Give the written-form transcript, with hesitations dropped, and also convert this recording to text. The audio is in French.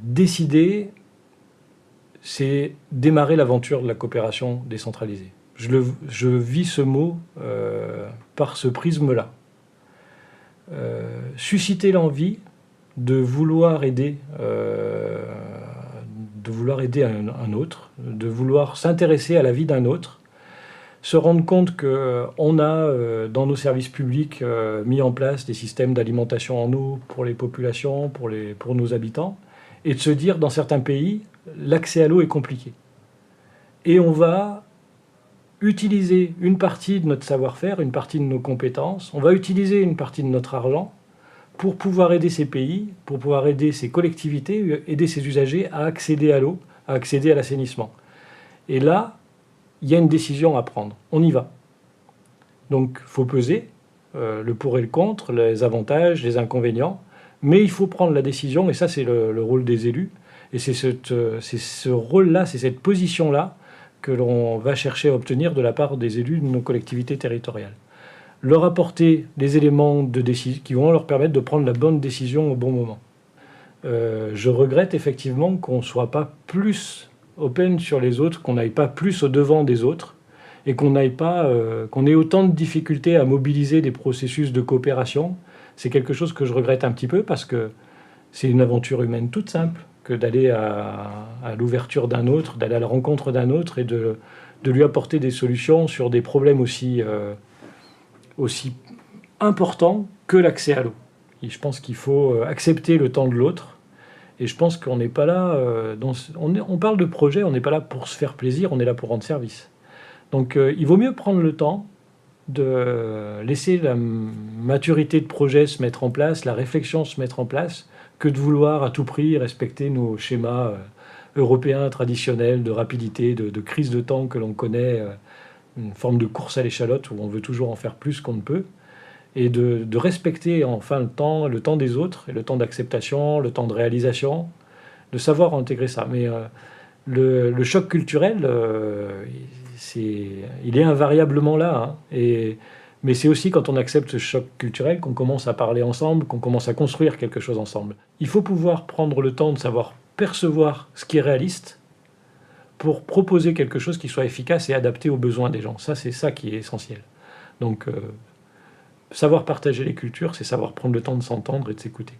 décider, c'est démarrer l'aventure de la coopération décentralisée. Je vis ce mot par ce prisme-là. Susciter l'envie de vouloir aider un autre, de vouloir s'intéresser à la vie d'un autre, se rendre compte qu'on a dans nos services publics mis en place des systèmes d'alimentation en eau pour les populations, pour nos habitants, et de se dire, dans certains pays, l'accès à l'eau est compliqué. Et on va utiliser une partie de notre savoir-faire, une partie de nos compétences, on va utiliser une partie de notre argent pour pouvoir aider ces pays, pour pouvoir aider ces collectivités, aider ces usagers à accéder à l'eau, à accéder à l'assainissement. Et là, il y a une décision à prendre. On y va. Donc, il faut peser le pour et le contre, les avantages, les inconvénients, mais il faut prendre la décision, et ça, c'est le rôle des élus. Et c'est ce rôle-là, c'est cette position-là que l'on va chercher à obtenir de la part des élus de nos collectivités territoriales. Leur apporter des éléments de décision qui vont leur permettre de prendre la bonne décision au bon moment. Je regrette effectivement qu'on ne soit pas plus open sur les autres, qu'on n'aille pas plus au devant des autres, et qu'on ait autant de difficultés à mobiliser des processus de coopération. C'est quelque chose que je regrette un petit peu, parce que c'est une aventure humaine toute simple, que d'aller à l'ouverture d'un autre, d'aller à la rencontre d'un autre, et de lui apporter des solutions sur des problèmes aussi importants que l'accès à l'eau. Et je pense qu'il faut accepter le temps de l'autre. Et je pense qu'on n'est pas là... on parle de projet, on n'est pas là pour se faire plaisir, on est là pour rendre service. Donc il vaut mieux prendre le temps de laisser la maturité de projet se mettre en place, la réflexion se mettre en place, que de vouloir à tout prix respecter nos schémas européens traditionnels de rapidité, de crise de temps que l'on connaît, une forme de course à l'échalote où on veut toujours en faire plus qu'on ne peut, et de respecter enfin le temps des autres, et le temps d'acceptation, le temps de réalisation, de savoir intégrer ça. Mais le choc culturel, il est invariablement là, hein, mais c'est aussi quand on accepte ce choc culturel qu'on commence à parler ensemble, qu'on commence à construire quelque chose ensemble. Il faut pouvoir prendre le temps de savoir percevoir ce qui est réaliste pour proposer quelque chose qui soit efficace et adapté aux besoins des gens. Ça, c'est ça qui est essentiel. Donc, savoir partager les cultures, c'est savoir prendre le temps de s'entendre et de s'écouter.